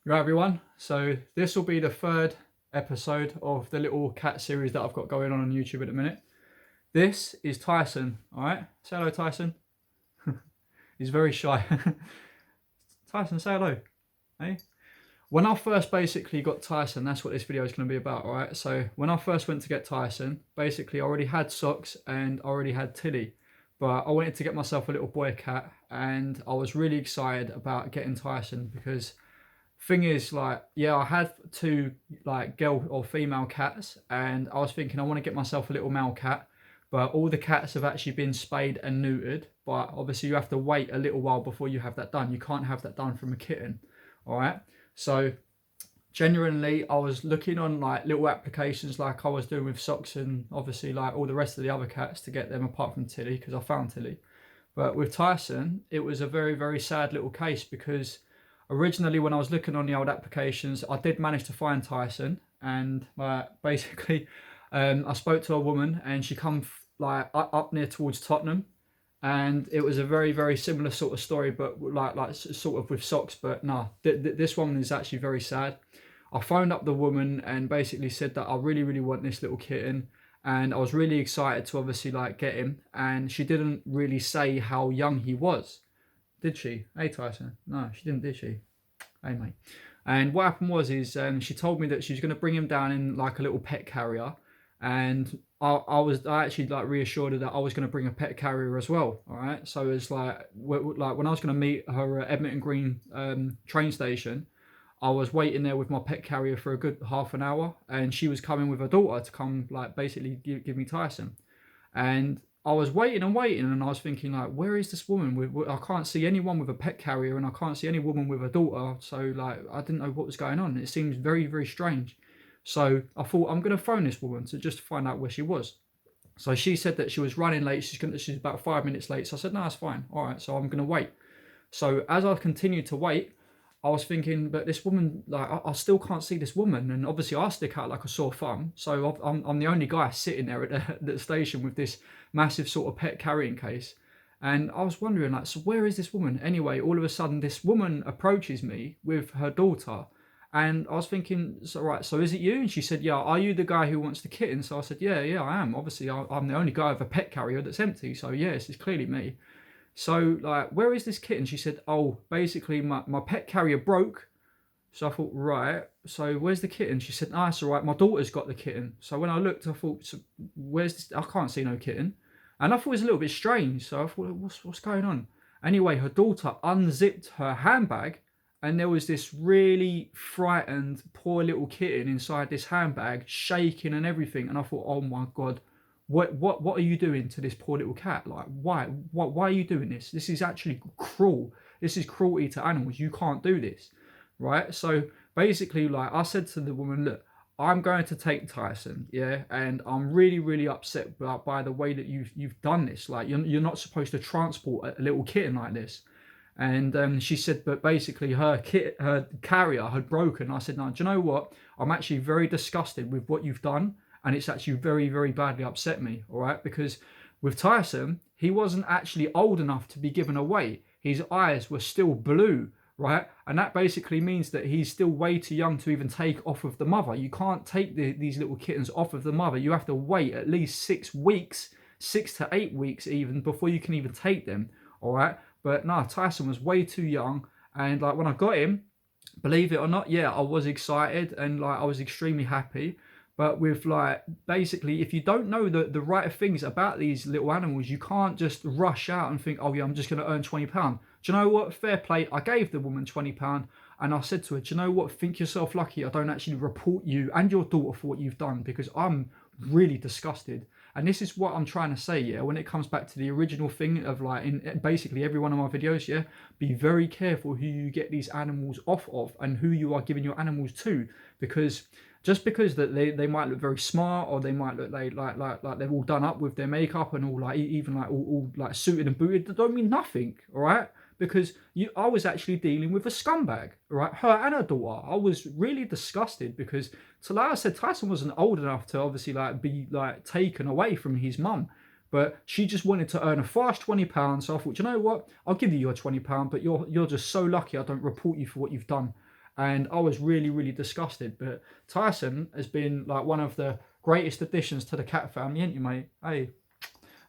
Right, everyone. So this will be the third episode of the little cat series that I've got going on YouTube at the minute. This is Tyson. All right, say hello, Tyson. He's very shy. Tyson, say hello. Hey. When I first basically got Tyson, that's what this video is going to be about. All right. So when I first went to get Tyson, basically I already had Socks and I already had Tilly, but I wanted to get myself a little boy cat, and I was really excited about getting Tyson because thing is, like, yeah, I had two like girl or female cats, and I was thinking I want to get myself a little male cat, but all the cats have actually been spayed and neutered. But obviously, you have to wait a little while before you have that done. You can't have that done from a kitten. All right. So genuinely, I was looking on like little applications like I was doing with Socks and obviously like all the rest of the other cats to get them apart from Tilly because I found Tilly. But with Tyson, it was a very, very sad little case because originally when I was looking on the old applications, I did manage to find Tyson, and basically I spoke to a woman and she come like up near towards Tottenham, and it was a very, very similar sort of story, but like sort of with Socks. But no, this one is actually very sad. I phoned up the woman and basically said that I really, really want this little kitten, and I was really excited to obviously like get him. And she didn't really say how young he was, did she? Hey, Tyson. No, she didn't, did she? Hey, mate. And what happened was she told me that she was going to bring him down in like a little pet carrier, and I actually like reassured her that I was going to bring a pet carrier as well. All right, so it's like when I was going to meet her at Edmonton Green train station, I was waiting there with my pet carrier for a good half an hour, and she was coming with her daughter to come like basically give me Tyson. And I was waiting and waiting, and I was thinking like, where is this woman? I can't see anyone with a pet carrier, and I can't see any woman with a daughter. So like, I didn't know what was going on. It seems very, very strange. So I thought I'm gonna phone this woman to just find out where she was. So she said that she was running late. She's about 5 minutes late. So I said, no, it's fine. All right. So I'm gonna wait. So as I continued to wait, I was thinking, but this woman, like, I still can't see this woman, and obviously I stick out like a sore thumb. So I'm the only guy sitting there at the station with this massive sort of pet carrying case, and I was wondering, like, so where is this woman? Anyway, all of a sudden, this woman approaches me with her daughter, and I was thinking, so right, so is it you? And she said, yeah. Are you the guy who wants the kitten? So I said, yeah, yeah, I am. Obviously, I'm the only guy with a pet carrier that's empty. So yes, it's clearly me. So, like, where is this kitten? She said, oh, basically, my pet carrier broke. So I thought, right, so where's the kitten? She said, no, that's all right, my daughter's got the kitten. So when I looked, I thought, so where's this? I can't see no kitten. And I thought it was a little bit strange. So I thought, what's going on? Anyway, her daughter unzipped her handbag, and there was this really frightened, poor little kitten inside this handbag, shaking and everything. And I thought, oh my God, what are you doing to this poor little cat? Like, why are you doing this? This is actually cruel. This is cruelty to animals. You can't do this, right? So basically, like, I said to the woman, look, I'm going to take Tyson, yeah, and I'm really, really upset by the way that you've done this. Like, you're not supposed to transport a little kitten like this. And she said, but basically her carrier had broken. I said, no, do you know what? I'm actually very disgusted with what you've done, and it's actually very, very badly upset me. All right, because with Tyson, he wasn't actually old enough to be given away. His eyes were still blue, right? And that basically means that he's still way too young to even take off of the mother. You can't take these little kittens off of the mother. You have to wait at least 6 weeks, 6 to 8 weeks even, before you can even take them. All right. But no, Tyson was way too young. And like when I got him, believe it or not, yeah, I was excited and like I was extremely happy. But with like basically, if you don't know the right things about these little animals, you can't just rush out and think, oh yeah, I'm just going to earn £20. Do you know what? Fair play. I gave the woman £20, and I said to her, do you know what? Think yourself lucky I don't actually report you and your daughter for what you've done, because I'm really disgusted. And this is what I'm trying to say, yeah, when it comes back to the original thing of like in basically every one of my videos, yeah, be very careful who you get these animals off of and who you are giving your animals to, because just because that they might look very smart, or they might look like they're all done up with their makeup and all like even like all like suited and booted, that don't mean nothing, all right? Because I was actually dealing with a scumbag, right? Her and her daughter. I was really disgusted because, so like I said, Tyson wasn't old enough to obviously like be like taken away from his mum, but she just wanted to earn a fast £20. So I thought, you know what? I'll give you your £20, but you're just so lucky I don't report you for what you've done. and I was really, really disgusted. But Tyson has been like one of the greatest additions to the cat family, ain't you, mate? Hey.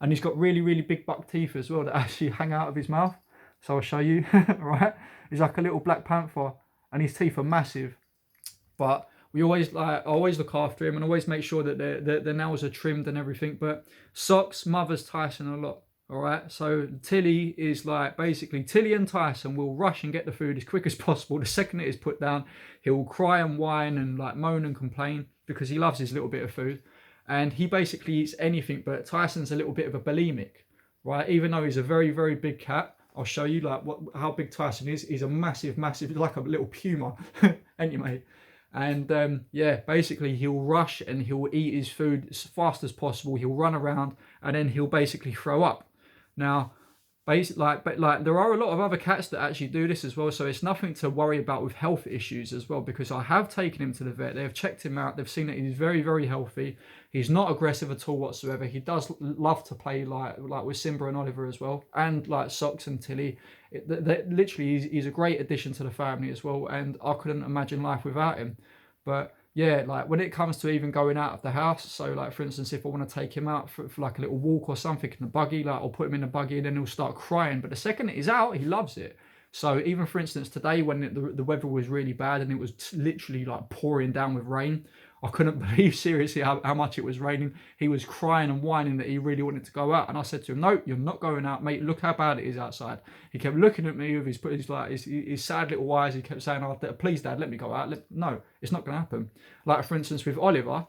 And he's got really, really big buck teeth as well that actually hang out of his mouth. So I'll show you, right? He's like a little black panther, and his teeth are massive. But we always I always look after him and always make sure that the nails are trimmed and everything. But Socks mothers Tyson a lot. All right, so Tilly is like, basically Tilly and Tyson will rush and get the food as quick as possible. The second it is put down, he'll cry and whine and like moan and complain because he loves his little bit of food, and he basically eats anything. But Tyson's a little bit of a bulimic, right? Even though he's a very, very big cat, I'll show you like how big Tyson is. He's a massive, like a little puma, ain't you, mate? And yeah, basically he'll rush and he'll eat his food as fast as possible. He'll run around and then he'll basically throw up. Now, but there are a lot of other cats that actually do this as well, so it's nothing to worry about with health issues as well, because I have taken him to the vet. They've checked him out. They've seen that he's very, very healthy. He's not aggressive at all whatsoever. He does love to play like with Simba and Oliver as well, and like Socks and Tilly. Literally, he's a great addition to the family as well, and I couldn't imagine life without him. But yeah, like when it comes to even going out of the house, so like for instance, if I want to take him out for like a little walk or something in the buggy, like I'll put him in the buggy and then he'll start crying. But the second he's out, he loves it. So even for instance today, when the weather was really bad and it was literally like pouring down with rain, I couldn't believe seriously how much it was raining. He was crying and whining that he really wanted to go out, and I said to him, "No, you're not going out, mate. Look how bad it is outside." He kept looking at me with his sad little eyes. He kept saying, "Oh, please, Dad, let me go out." No, it's not going to happen. Like for instance with Oliver,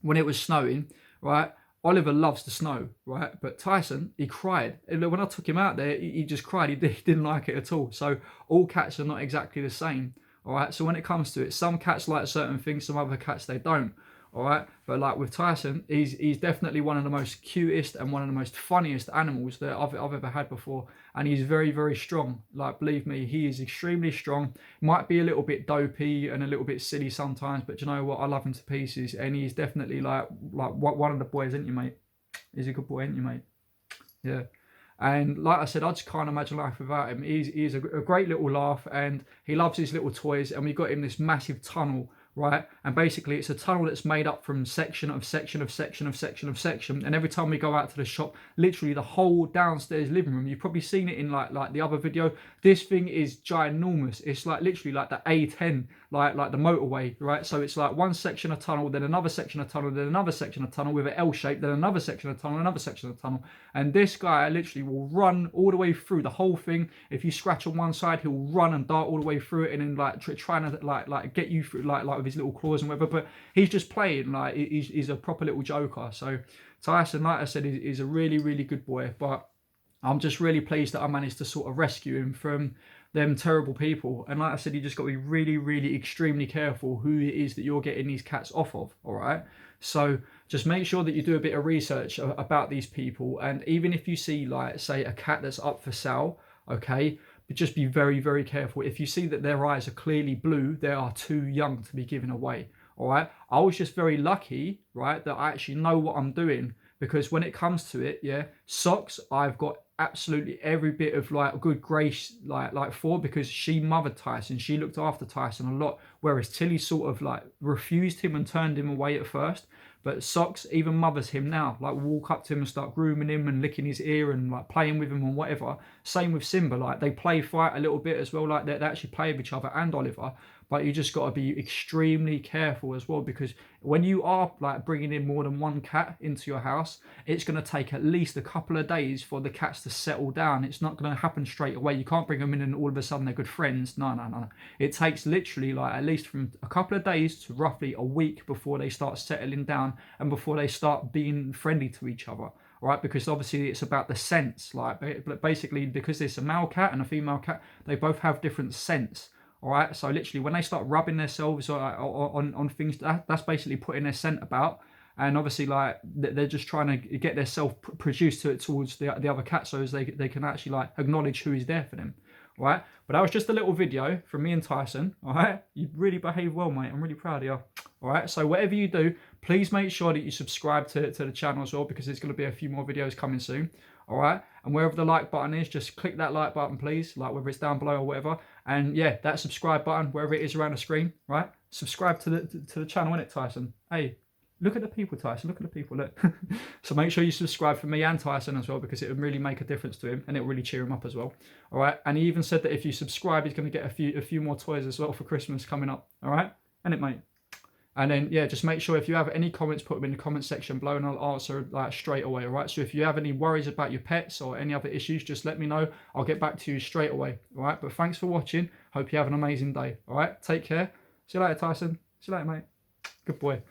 when it was snowing, right? Oliver loves the snow, right? But Tyson, he cried. When I took him out there, he just cried. He didn't like it at all. So all cats are not exactly the same. All right, so when it comes to it, some cats like certain things, some other cats they don't. All right, but like with Tyson, he's definitely one of the most cutest and one of the most funniest animals that I've ever had before, and he's very, very strong. Like believe me, he is extremely strong. Might be a little bit dopey and a little bit silly sometimes, but you know what? I love him to pieces, and he's definitely like one of the boys, ain't you, mate? He's a good boy, ain't you, mate? Yeah. And like I said, I just can't imagine life without him. He's a great little laugh, and he loves his little toys. And we got him this massive tunnel, right? And basically it's a tunnel that's made up from section of section of section of section of section. And every time we go out to the shop, literally the whole downstairs living room, you've probably seen it in like the other video. This thing is ginormous. It's like literally like the A10, like the motorway, right? So it's like one section of tunnel, then another section of tunnel, then another section of tunnel with an L shape, then another section of tunnel, another section of tunnel. And this guy literally will run all the way through the whole thing. If you scratch on one side, he'll run and dart all the way through it, and then like trying to like get you through like with his little claws and whatever. But he's just playing, like he's a proper little joker. So Tyson, like I said, is a really, really good boy. But I'm just really pleased that I managed to sort of rescue him from them terrible people. And like I said, you just got to be really, really extremely careful who it is that you're getting these cats off of, all right? So just make sure that you do a bit of research about these people. And even if you see, like, say, a cat that's up for sale, okay, but just be very, very careful. If you see that their eyes are clearly blue, they are too young to be given away, all right? I was just very lucky, right, that I actually know what I'm doing, because when it comes to it, yeah, Socks, I've got absolutely every bit of like good grace like for, because she mothered Tyson, she looked after Tyson a lot, whereas Tilly sort of like refused him and turned him away at first. But Socks even mothers him now, like walk up to him and start grooming him and licking his ear and like playing with him and whatever. Same with Simba, like they play fight a little bit as well, like they actually play with each other, and Oliver. But you just got to be extremely careful as well, because when you are like bringing in more than one cat into your house, it's going to take at least a couple of days for the cats to settle down. It's not going to happen straight away. You can't bring them in and all of a sudden they're good friends. No. It takes literally like at least from a couple of days to roughly a week before they start settling down and before they start being friendly to each other. Right, because obviously it's about the scents. Like basically, because there's a male cat and a female cat, they both have different scents. All right, so literally when they start rubbing themselves on things, that's basically putting their scent about. And obviously, like they're just trying to get their self produced towards the other cat, so as they can actually like acknowledge who is there for them. All right, but that was just a little video from me and Tyson. All right, you really behaved well, mate. I'm really proud of you. All right, so whatever you do, please make sure that you subscribe to the channel as well, because there's going to be a few more videos coming soon. All right, and wherever the like button is, just click that like button, please, like whether it's down below or whatever. And yeah, that subscribe button, wherever it is around the screen, right? Subscribe to the channel, innit, Tyson? Hey, look at the people, Tyson. Look at the people. Look. So make sure you subscribe for me and Tyson as well, because it would really make a difference to him and it will really cheer him up as well. All right. And he even said that if you subscribe, he's going to get a few more toys as well for Christmas coming up. All right. And it, mate. And then, yeah, just make sure if you have any comments, put them in the comment section below and I'll answer like straight away, all right? So if you have any worries about your pets or any other issues, just let me know. I'll get back to you straight away, all right? But thanks for watching. Hope you have an amazing day, all right? Take care. See you later, Tyson. See you later, mate. Good boy.